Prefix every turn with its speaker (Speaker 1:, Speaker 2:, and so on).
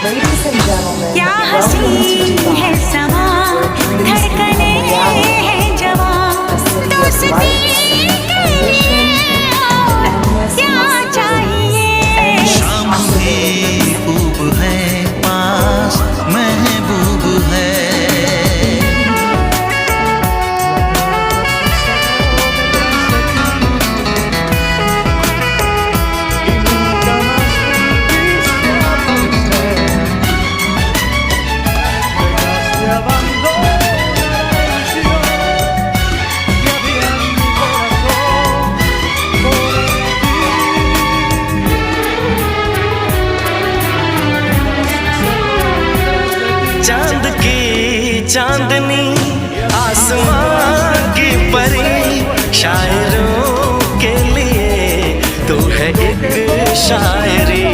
Speaker 1: क्या हंसी है समा, धड़कने हैं जवा, दोस्ती के लिए और क्या चाहिए।
Speaker 2: शाम भी खूब है, पास महबूब है। चांद की चांदनी, आसमां की परी, शायरों के लिए तू है एक शायरी।